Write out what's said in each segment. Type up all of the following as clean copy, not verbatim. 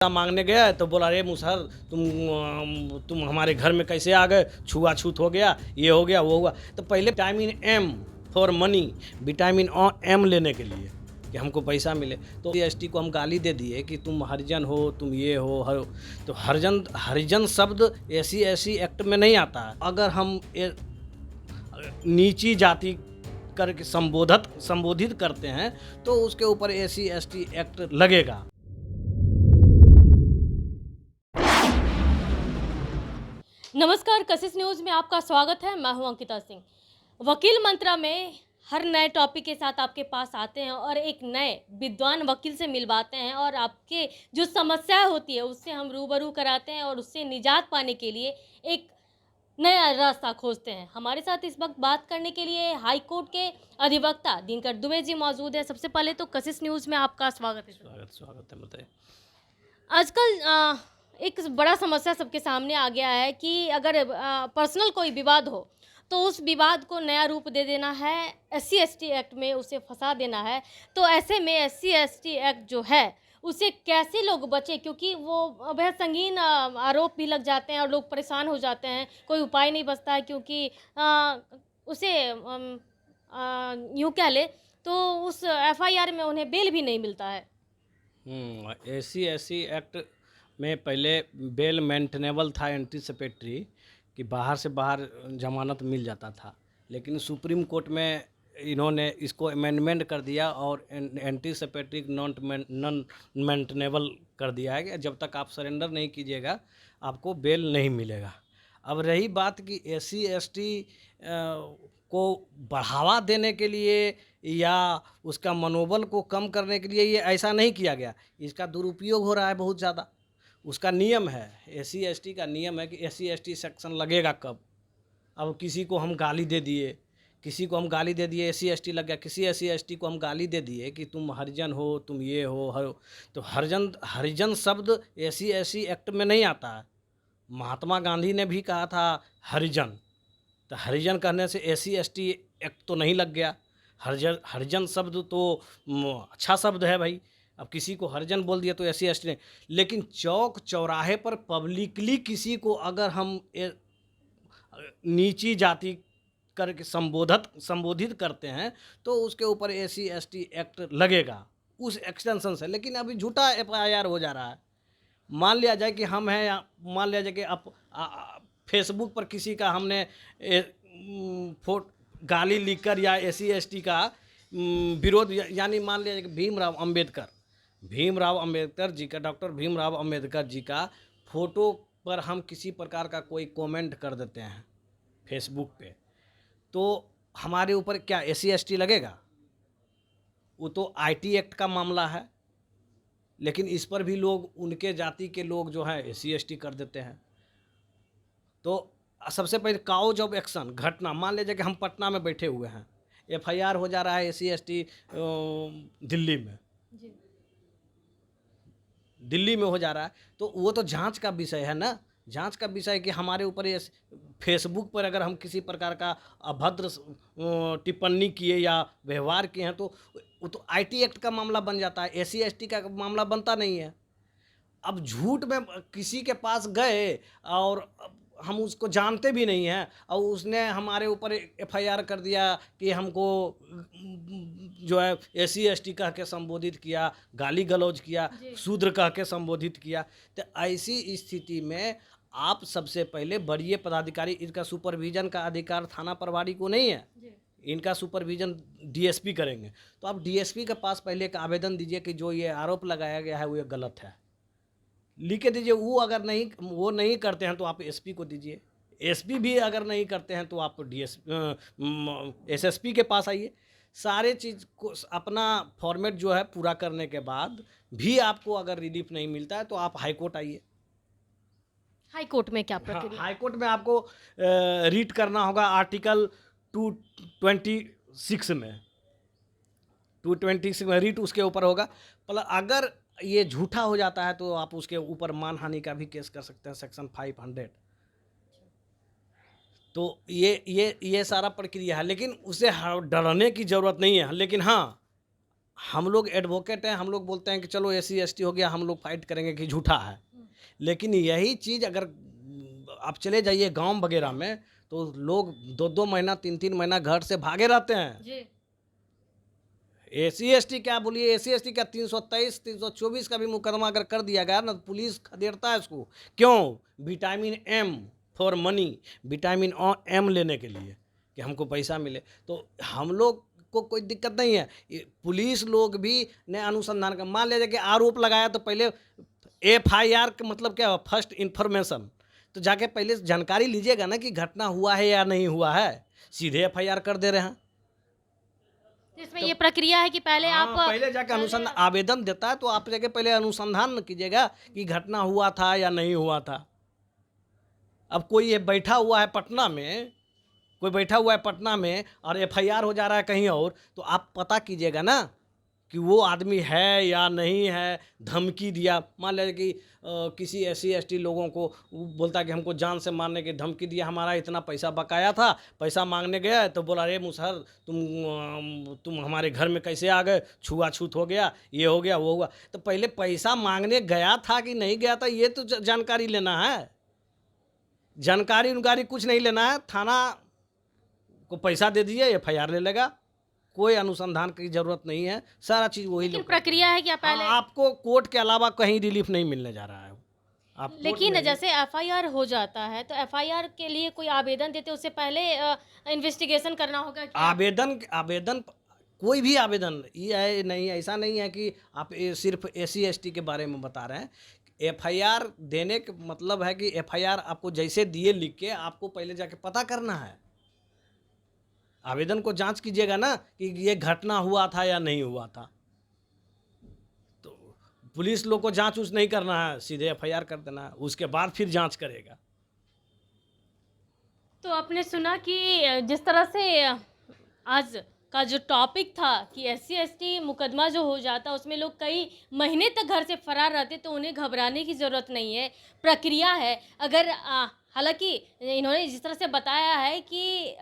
मांगने गया है तो बोला अरे मुसहर तुम हमारे घर में कैसे आ गए, छुआछूत हो गया, ये हो गया वो हुआ। तो पहले vitamin M for money, vitamin M लेने के लिए कि हमको पैसा मिले, तो एसटी को हम गाली दे दिए कि तुम हरिजन हो, तुम ये हो हर। तो हरिजन शब्द ऐसी एक्ट में नहीं आता है। अगर हम नीची जाति करके संबोधित करते हैं तो उसके ऊपर SC/ST एक्ट लगेगा। नमस्कार, कशिश न्यूज़ में आपका स्वागत है। मैं हूं अंकिता सिंह। वकील मंत्रा में हर नए टॉपिक के साथ आपके पास आते हैं और एक नए विद्वान वकील से मिलवाते हैं और आपके जो समस्या होती है उससे हम रूबरू कराते हैं और उससे निजात पाने के लिए एक नया रास्ता खोजते हैं। हमारे साथ इस वक्त बात करने के लिए हाई कोर्ट के अधिवक्ता दिनकर दुबे जी मौजूद है। सबसे पहले तो कशिश न्यूज़ में आपका स्वागत है। स्वागत है, बताइए। आजकल एक बड़ा समस्या सबके सामने आ गया है कि अगर पर्सनल कोई विवाद हो तो उस विवाद को नया रूप दे देना है, SC/ST एक्ट में उसे फंसा देना है। तो ऐसे में SC/ST एक्ट जो है उसे कैसे लोग बचे, क्योंकि वो बेहद संगीन आरोप भी लग जाते हैं और लोग परेशान हो जाते हैं, कोई उपाय नहीं बचता है क्योंकि उसे यूँ कह ले तो उस FIR में उन्हें बेल भी नहीं मिलता है। SC/ST एक्ट में पहले बेल मेंटेनेबल था, एंटीसिपेटरी, कि बाहर से बाहर जमानत मिल जाता था। लेकिन सुप्रीम कोर्ट में इन्होंने इसको अमेंडमेंट कर दिया और एंटीसिपेटरी नॉन मेंटेनेबल कर दिया है कि जब तक आप सरेंडर नहीं कीजिएगा आपको बेल नहीं मिलेगा। अब रही बात कि SC/ST को बढ़ावा देने के लिए या उसका मनोबल को कम करने के लिए ये ऐसा नहीं किया गया, इसका दुरुपयोग हो रहा है बहुत ज़्यादा। उसका नियम है, SC/ST का नियम है कि SC/ST सेक्शन लगेगा कब। अब किसी को हम गाली दे दिए, SC/ST लग गया। किसी SC/ST को हम गाली दे दिए कि तुम हरिजन हो, तुम ये हो हर। तो हरिजन शब्द SC/ST एक्ट में नहीं आता है। महात्मा गांधी ने भी कहा था हरिजन, तो हरिजन कहने से SC/ST एक्ट तो नहीं लग गया। हरिजन शब्द तो अच्छा शब्द है भाई। अब किसी को हरिजन बोल दिया तो SC/ST नहीं। लेकिन चौक चौराहे पर पब्लिकली किसी को अगर हम नीची जाति करके संबोधित करते हैं तो उसके ऊपर SC/ST एक्ट लगेगा उस एक्सटेंशन से। लेकिन अभी झूठा FIR हो जा रहा है। मान लिया जाए कि हम हैं, या मान लिया जाए कि फेसबुक पर किसी का हमने गाली लिखकर या SC/ST का विरोध, यानी मान लिया जाए कि भीमराव अंबेडकर जी का, डॉक्टर भीमराव अंबेडकर जी का फोटो पर हम किसी प्रकार का कोई कमेंट कर देते हैं फेसबुक पे, तो हमारे ऊपर क्या SC/ST लगेगा? वो तो IT एक्ट का मामला है। लेकिन इस पर भी लोग, उनके जाति के लोग जो हैं SC/ST कर देते हैं। तो सबसे पहले काउज ऑफ एक्शन घटना, मान लीजिए कि हम पटना में बैठे हुए हैं, FIR हो जा रहा है SC/ST दिल्ली में हो जा रहा है, तो वो तो जांच का विषय है ना। जांच का विषय है कि हमारे ऊपर ये फेसबुक पर अगर हम किसी प्रकार का अभद्र टिप्पणी किए या व्यवहार किए हैं तो वो तो IT एक्ट का मामला बन जाता है, SC/ST का मामला बनता नहीं है। अब झूठ में किसी के पास गए और हम उसको जानते भी नहीं हैं और उसने हमारे ऊपर FIR कर दिया कि हमको जो है SC/ST कह के संबोधित किया, गाली गलौज किया, शूद्र कह के संबोधित किया। तो ऐसी स्थिति में आप सबसे पहले वरीय पदाधिकारी, इनका सुपरविजन का अधिकार थाना प्रभारी को नहीं है, इनका सुपरविजन DSP करेंगे। तो आप DSP के पास पहले एक आवेदन दीजिए कि जो ये आरोप लगाया गया है वो ये गलत है, लिख के दीजिए। वो अगर वो नहीं करते हैं तो आप SP को दीजिए। SP भी अगर नहीं करते हैं तो आप SSP के पास आइए। सारे चीज़ को अपना फॉर्मेट जो है पूरा करने के बाद भी आपको अगर रिलीफ नहीं मिलता है तो आप हाई कोर्ट आइए। हाई कोर्ट में क्या प्रक्रिया? हाई कोर्ट में आपको रीट करना होगा आर्टिकल 226 में। 226 में रीट उसके ऊपर होगा। मतलब अगर ये झूठा हो जाता है तो आप उसके ऊपर मानहानि का भी केस कर सकते हैं, सेक्शन 500। तो ये सारा प्रक्रिया है, लेकिन उसे डरने की ज़रूरत नहीं है। लेकिन हाँ, हम लोग एडवोकेट हैं, हम लोग बोलते हैं कि चलो SC ST हो गया, हम लोग फाइट करेंगे कि झूठा है। लेकिन यही चीज़ अगर आप चले जाइए गांव वगैरह में, तो लोग 2-2 महीना 3-3 महीना घर से भागे रहते हैं। जी। SC ST क्या बोलिए, SC ST क्या 323 324 का भी मुकदमा अगर कर दिया गया ना, तो पुलिस खदेड़ता है उसको। क्यों? Vitamin M for money, vitamin M लेने के लिए कि हमको पैसा मिले। तो हम लोग को कोई दिक्कत नहीं है। पुलिस लोग भी ने अनुसंधान का, मान लीजिए कि आरोप लगाया तो पहले FIR का मतलब क्या है? First information. तो जाके पहले जानकारी लीजिएगा ना कि घटना हुआ है या नहीं हुआ है। सीधे FIR कर दे रहे हैं। इसमें ये प्रक्रिया है कि पहले आप पहले जाके अनुसंधान आवेदन देता है, तो आप जाके पहले अनुसंधान कीजिएगा कि घटना हुआ था या नहीं हुआ था। अब कोई ये बैठा हुआ है पटना में, कोई बैठा हुआ है पटना में और FIR हो जा रहा है कहीं और, तो आप पता कीजिएगा ना कि वो आदमी है या नहीं है। धमकी दिया, मान लीजिए कि किसी SC ST लोगों को वो बोलता है कि हमको जान से मारने की धमकी दिया, हमारा इतना पैसा बकाया था, पैसा मांगने गया तो बोला अरे मुसहर तुम हमारे घर में कैसे आ गए, छुआछूत हो गया, ये हो गया वो हुआ। तो पहले पैसा मांगने गया था कि नहीं गया था, ये तो जानकारी लेना है। जानकारी उनकारी कुछ नहीं लेना है। थाना को पैसा दे दीजिए, FIR ले लेगा। कोई अनुसंधान की जरूरत नहीं है, सारा चीज वही लेकिन लोग। प्रक्रिया है कि आप पहले आपको कोर्ट के अलावा कहीं रिलीफ नहीं मिलने जा रहा है। आप कोर्ट लेकिन में जैसे FIR हो जाता है तो FIR के लिए कोई आवेदन देते उससे पहले इन्वेस्टिगेशन करना होगा क्या? आवेदन कोई भी आवेदन ये है नहीं, ऐसा नहीं है कि आप सिर्फ SC ST के बारे में बता रहे हैं। FIR देने का मतलब है कि FIR आपको जैसे दिए लिख के, आपको पहले जाके पता करना है। आवेदन को जांच कीजिएगा ना कि ये घटना हुआ था या नहीं हुआ था। तो पुलिस लोग को जांच उच नहीं करना है, सीधे FIR कर देना है, उसके बाद फिर जांच करेगा। तो आपने सुना कि जिस तरह से आज का जो टॉपिक था कि SC ST मुकदमा जो हो जाता उसमें लोग कई महीने तक घर से फरार रहते, तो उन्हें घबराने की ज़रूरत नहीं है। प्रक्रिया है। अगर हालांकि इन्होंने जिस तरह से बताया है कि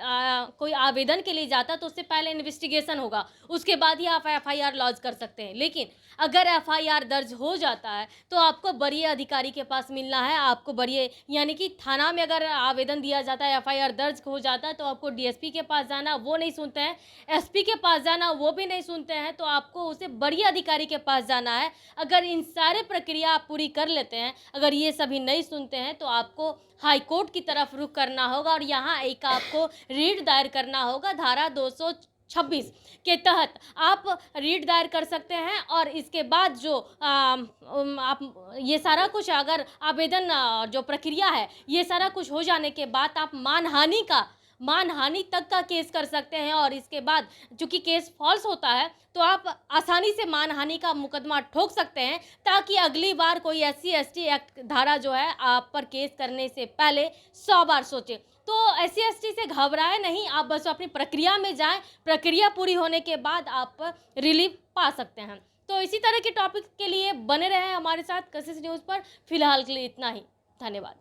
कोई आवेदन के लिए जाता तो उससे पहले इन्वेस्टिगेशन होगा, उसके बाद ही आप FIR लॉन्च कर सकते हैं। लेकिन अगर FIR दर्ज हो जाता है तो आपको वरीय अधिकारी के पास मिलना है। आपको वरीय यानी कि थाना में अगर आवेदन दिया जाता है, FIR दर्ज हो जाता है, तो आपको DSP के पास जाना, वो नहीं सुनते हैं। SP के पास जाना, वो भी नहीं सुनते हैं। तो आपको उसे वरीय अधिकारी के पास जाना है। अगर इन सारे प्रक्रिया आप पूरी कर लेते हैं, अगर ये सभी नहीं सुनते हैं, तो आपको हाई कोर्ट की तरफ रुख करना होगा और यहाँ एक आपको रीट दायर करना होगा। धारा 226 के तहत आप रीट दायर कर सकते हैं। और इसके बाद जो आप ये सारा कुछ अगर आवेदन जो प्रक्रिया है, ये सारा कुछ हो जाने के बाद आप मानहानि तक का केस कर सकते हैं। और इसके बाद चूंकि केस फॉल्स होता है, तो आप आसानी से मानहानि का मुकदमा ठोक सकते हैं, ताकि अगली बार कोई SC ST एक्ट धारा जो है आप पर केस करने से पहले 100 बार सोचे। तो SC ST से घबराए नहीं, आप बस अपनी प्रक्रिया में जाएं। प्रक्रिया पूरी होने के बाद आप रिलीफ पा सकते हैं। तो इसी तरह के टॉपिक के लिए बने रहें हमारे साथ कशिश न्यूज़ पर। फिलहाल के लिए इतना ही। धन्यवाद।